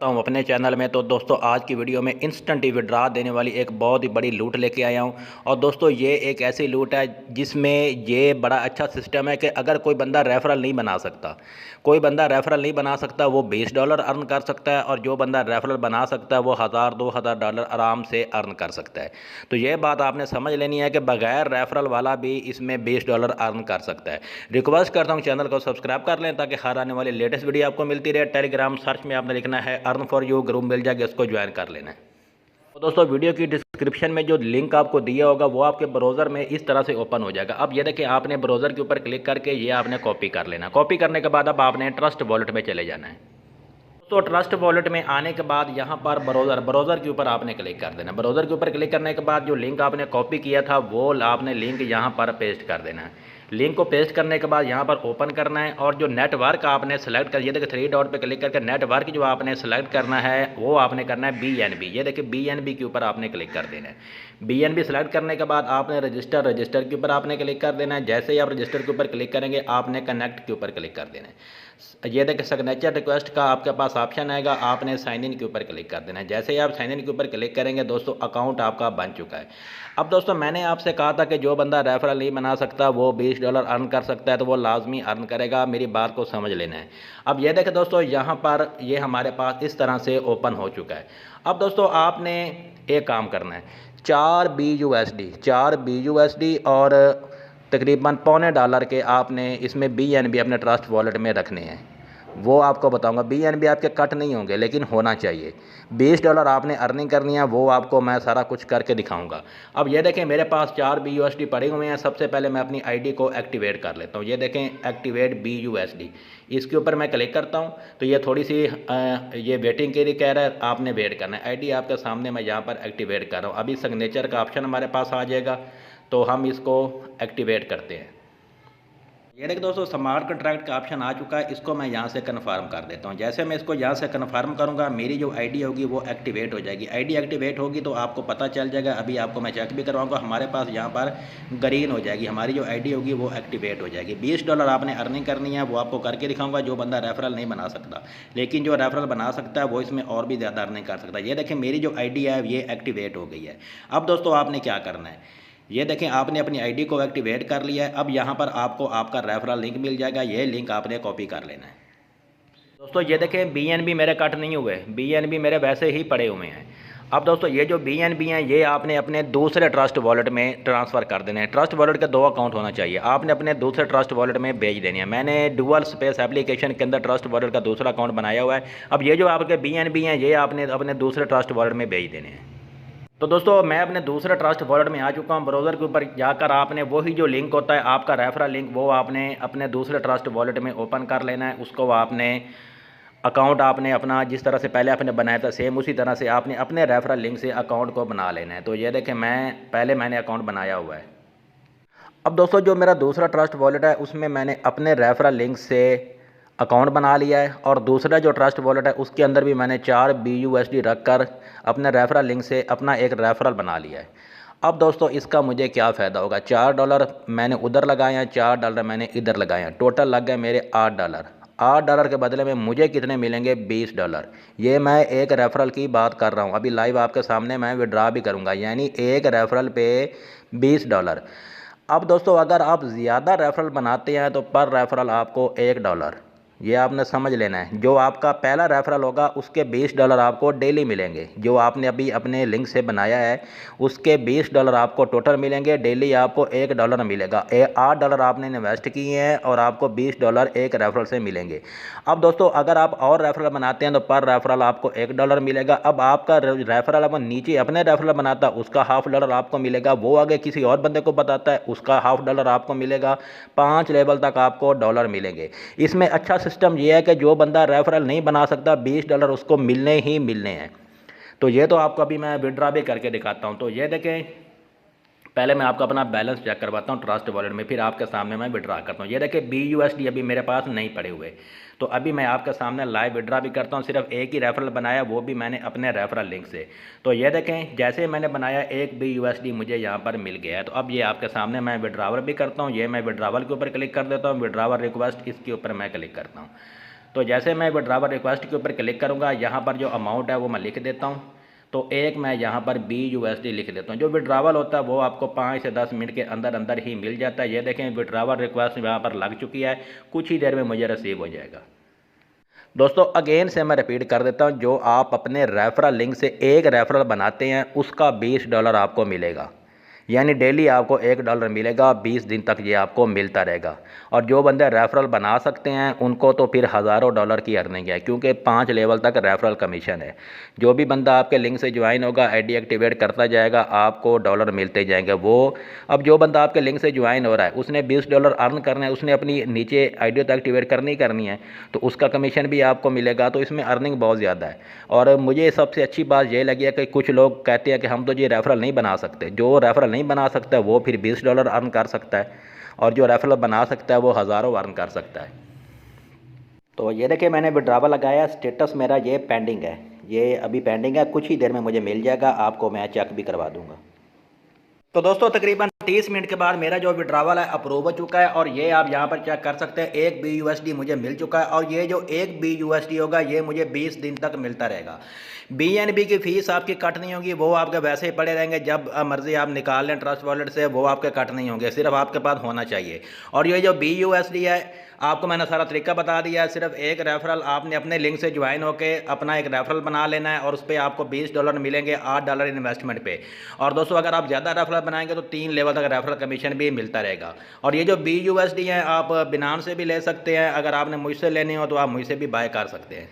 हूँ अपने चैनल में। तो दोस्तों आज की वीडियो में इंस्टेंट विड्रा देने वाली एक बहुत ही बड़ी लूट लेके आया हूँ। और दोस्तों ये एक ऐसी लूट है जिसमें ये बड़ा अच्छा सिस्टम है कि अगर कोई बंदा रेफरल नहीं बना सकता, वो $20 अर्न कर सकता है, और जो बंदा रेफरल बना सकता है वो 1000-2000 आराम से अर्न कर सकता है। तो ये बात आपने समझ लेनी है कि बगैर रेफरल वाला भी इसमें $20 अर्न कर सकता है। रिक्वेस्ट करता हूँ चैनल को सब्सक्राइब कर लें ताकि हर आने वाली लेटेस्ट वीडियो आपको मिलती रहे। टेलीग्राम सर्च में आपने लिखना है अर्न फॉर यू, ग्रुप मिल जाएगा, इसको ज्वाइन कर लेना है। तो दोस्तों वीडियो की डिस्क्रिप्शन में जो लिंक आपको दिया होगा वो आपके ब्राउज़र में इस तरह से ओपन हो जाएगा। अब ये देखिए, आपने ब्राउज़र के ऊपर क्लिक करके ये आपने कॉपी कर लेना। कॉपी करने के बाद अब आपने ट्रस्ट वॉलेट में चले जाना है। तो ट्रस्ट वॉलेट में आने के बाद यहाँ पर ब्राउज़र के ऊपर आपने क्लिक कर देना। ब्राउज़र के ऊपर क्लिक करने के बाद जो लिंक आपने कॉपी किया था वो आपने लिंक यहाँ पर पेस्ट कर देना है। लिंक को पेस्ट करने के बाद यहाँ पर ओपन करना है, और जो नेटवर्क आपने सेलेक्ट कर, ये देखिए 3 डॉट पे क्लिक करके नेटवर्क जो आपने सेलेक्ट करना है वो आपने करना है BNB। ये देखिए BNB के ऊपर आपने क्लिक कर देना है। BNB सेलेक्ट करने के बाद आपने रजिस्टर के ऊपर आपने क्लिक कर देना है। जैसे ही आप रजिस्टर के ऊपर क्लिक करेंगे आपने कनेक्ट के ऊपर क्लिक कर देना है। ये देखिए सिग्नेचर रिक्वेस्ट का आपके पास ऑप्शन आएगा, आपने साइन इन के ऊपर क्लिक कर देना है। जैसे ही आप साइन इन के ऊपर क्लिक करेंगे दोस्तों अकाउंट आपका बन चुका है। अब दोस्तों मैंने आपसे कहा था कि जो बंदा रेफरल नहीं बना सकता वो $20 अर्न कर सकता है, तो वो लाजमी अर्न करेगा। मेरी बात को समझ लेना है। अब ये देखें दोस्तों, यहाँ पर ये हमारे पास इस तरह से ओपन हो चुका है। अब दोस्तों आपने एक काम करना है, 4 BUSD और तकरीबन $0.25 के आपने इसमें BNB अपने ट्रस्ट वॉलेट में रखने हैं। वो आपको बताऊंगा। BNB आपके कट नहीं होंगे लेकिन होना चाहिए। $20 आपने अर्निंग करनी है, वो आपको मैं सारा कुछ करके दिखाऊंगा। अब ये देखें मेरे पास 4 BUSD पड़े हुए हैं। सबसे पहले मैं अपनी आईडी को एक्टिवेट कर लेता हूँ। ये देखें एक्टिवेट BUSD, इसके ऊपर मैं क्लिक करता हूँ तो ये थोड़ी सी ये वेटिंग के लिए कह रहा है, आपने वेट करना है। आईडी आपके सामने मैं यहाँ पर एक्टिवेट कर रहा हूँ। अभी सिग्नेचर का ऑप्शन हमारे पास आ जाएगा तो हम इसको एक्टिवेट करते हैं। ये देखिए दोस्तों स्मार्ट कॉन्ट्रैक्ट का ऑप्शन आ चुका है, इसको मैं यहाँ से कन्फर्म कर देता हूँ। जैसे मैं इसको यहाँ से कन्फर्म करूँगा मेरी जो आईडी होगी वो एक्टिवेट हो जाएगी। आईडी एक्टिवेट होगी तो आपको पता चल जाएगा। अभी आपको मैं चेक भी करवाऊँगा, हमारे पास यहाँ पर ग्रीन हो जाएगी, हमारी जो आईडी होगी वो एक्टिवेट हो जाएगी। $20 आपने अर्निंग करनी है, वो आपको करके दिखाऊँगा। जो बंदा रेफरल नहीं बना सकता, लेकिन जो रेफरल बना सकता है वो इसमें और भी ज़्यादा अर्निंग कर सकता है। ये देखें मेरी जो आई है ये एक्टिवेट हो गई है। अब दोस्तों आपने क्या करना है, ये देखें आपने अपनी आईडी को एक्टिवेट कर लिया है। अब यहाँ पर आपको आपका रेफरल लिंक मिल जाएगा, ये लिंक आपने कॉपी कर लेना है। दोस्तों ये देखें BNB मेरे कट नहीं हुए, BNB मेरे वैसे ही पड़े हुए हैं। अब दोस्तों ये जो BNB हैं ये आपने अपने दूसरे ट्रस्ट वॉलेट में ट्रांसफ़र कर देने हैं। ट्रस्ट वॉलेट के 2 अकाउंट होना चाहिए, आपने अपने दूसरे ट्रस्ट वॉलेट में भेज देनी है। मैंने डुअल स्पेस एप्लीकेशन के अंदर ट्रस्ट वॉलेट का दूसरा अकाउंट बनाया हुआ है। अब ये जो आपके BNB हैं ये आपने अपने दूसरे ट्रस्ट वॉलेट में भेज देने हैं। तो दोस्तों मैं अपने दूसरे ट्रस्ट वॉलेट में आ चुका हूँ। ब्राउज़र के ऊपर जाकर आपने वही जो लिंक होता है आपका रेफरल लिंक, वो आपने अपने दूसरे ट्रस्ट वॉलेट में ओपन कर लेना है। उसको आपने अकाउंट आपने अपना जिस तरह से पहले आपने बनाया था सेम उसी तरह से आपने अपने रेफरल लिंक से अकाउंट को बना लेना है। तो ये देखें मैंने अकाउंट बनाया हुआ है। अब दोस्तों जो मेरा दूसरा ट्रस्ट वॉलेट है उसमें मैंने अपने रेफरल लिंक से अकाउंट बना लिया है, और दूसरा जो ट्रस्ट वॉलेट है उसके अंदर भी मैंने 4 BUSD रख कर अपने रेफरल लिंक से अपना एक रेफरल बना लिया है। अब दोस्तों इसका मुझे क्या फ़ायदा होगा, $4 मैंने उधर लगाए हैं, $4 मैंने इधर लगाए हैं, टोटल लग गए मेरे $8। $8 के बदले में मुझे कितने मिलेंगे, $20। ये मैं एक रेफरल की बात कर रहा हूँ, अभी लाइव आपके सामने मैं विड्रा भी करूँगा, यानी एक रेफरल पे $20। अब दोस्तों अगर आप ज़्यादा रेफरल बनाते हैं तो पर रेफरल आपको $1, ये आपने समझ लेना है। जो आपका पहला रेफरल होगा उसके $20 आपको डेली मिलेंगे। जो आपने अभी अपने लिंक से बनाया है उसके $20 आपको टोटल मिलेंगे, डेली आपको $1 मिलेगा। $8 आपने इन्वेस्ट किए हैं और आपको $20 एक रेफरल से मिलेंगे। अब दोस्तों अगर आप और रेफरल बनाते हैं तो पर रेफरल आपको $1 मिलेगा। अब आपका रेफरल अब नीचे अपने रेफरल बनाता है उसका $50 आपको मिलेगा, वो आगे किसी और बंदे को बताता है उसका $50 आपको मिलेगा। 5 लेवल तक आपको डॉलर मिलेंगे। इसमें अच्छा सिस्टम ये है कि जो बंदा रेफरल नहीं बना सकता $20 उसको मिलने ही मिलने हैं। तो ये तो आपको अभी मैं विड्रा भी करके दिखाता हूँ। तो ये देखें पहले मैं आपका अपना बैलेंस चेक करवाता हूँ ट्रस्ट वॉलेट में, फिर आपके सामने मैं विड्रा करता हूँ। ये देखिए BUSD अभी मेरे पास नहीं पड़े हुए, तो अभी मैं आपके सामने लाइव विड्रा भी करता हूँ। सिर्फ एक ही रेफरल बनाया, वो भी मैंने अपने रेफरल लिंक से। तो ये देखें जैसे मैंने बनाया एक BUSD मुझे यहाँ पर मिल गया है। तो अब ये आपके सामने मैं विड्रावल भी करता हूँ। ये मैं विड्रावल के ऊपर क्लिक कर देता हूँ, विड्रावल रिक्वेस्ट, इसके ऊपर मैं क्लिक करता हूँ। तो जैसे मैं विड्रॉवल रिक्वेस्ट के ऊपर क्लिक करूँगा, यहाँ पर जो अमाउंट है वो मैं लिख देता हूँ। तो एक मैं यहाँ पर BUSD लिख देता हूँ। जो विड्रॉवल होता है वो आपको 5 से 10 मिनट के अंदर अंदर ही मिल जाता है। ये देखें विड्रॉवल रिक्वेस्ट यहाँ पर लग चुकी है, कुछ ही देर में मुझे रिसीव हो जाएगा। दोस्तों अगेन से मैं रिपीट कर देता हूँ, जो आप अपने रेफरल लिंक से एक रेफरल बनाते हैं उसका $20 आपको मिलेगा। यानी डेली आपको $1 मिलेगा, 20 दिन तक ये आपको मिलता रहेगा। और जो बंदे रेफरल बना सकते हैं उनको तो फिर हज़ारों डॉलर की अर्निंग है, क्योंकि 5 लेवल तक रेफरल कमीशन है। जो भी बंदा आपके लिंक से ज्वाइन होगा, आईडी एक्टिवेट करता जाएगा, आपको डॉलर मिलते जाएंगे। वो अब जो बंदा आपके लिंक से ज्वाइन हो रहा है उसने $20 अर्न करना है, उसने अपनी नीचे आईडी तो एक्टिवेट करनी है, तो उसका कमीशन भी आपको मिलेगा। तो इसमें अर्निंग बहुत ज़्यादा है। और मुझे सबसे अच्छी बात ये लगी है कि कुछ लोग कहते हैं कि हम तो ये रेफरल नहीं बना सकते। जो रेफरल नहीं बना सकता है वो फिर $20 अर्न कर सकता है, और जो रेफरल बना सकता है वो हज़ारों अर्न कर सकता है। तो ये देखिए मैंने विड्रॉवल लगाया, स्टेटस मेरा ये पेंडिंग है, ये अभी पेंडिंग है, कुछ ही देर में मुझे मिल जाएगा, आपको मैं चेक भी करवा दूंगा। तो दोस्तों तकरीबन 30 मिनट के बाद मेरा जो विड्रॉवल है अप्रूव हो चुका है, और ये आप यहाँ पर चेक कर सकते हैं, एक BUSD मुझे मिल चुका है। और ये जो एक BUSD होगा ये मुझे 20 दिन तक मिलता रहेगा। BNB की फ़ीस आपकी कट नहीं होगी, वो आपके वैसे ही पड़े रहेंगे। जब मर्ज़ी आप निकाल लें ट्रस्ट वॉलेट से, वो आपके कट नहीं होंगे, सिर्फ आपके पास होना चाहिए। और ये जो BUSD है आपको मैंने सारा तरीका बता दिया है। सिर्फ एक रेफरल आपने अपने लिंक से ज्वाइन होकर अपना एक रेफरल बना लेना है, और उस पर आपको $20 मिलेंगे, $8 इन्वेस्टमेंट पे। और दोस्तों अगर आप ज़्यादा रेफरल बनाएंगे तो 3 लेवल तक रेफरल कमीशन भी मिलता रहेगा। और ये जो BUSD है आप बिनांस से भी ले सकते हैं, अगर आपने मुझसे लेनी हो तो आप मुझसे भी बाय कर सकते हैं।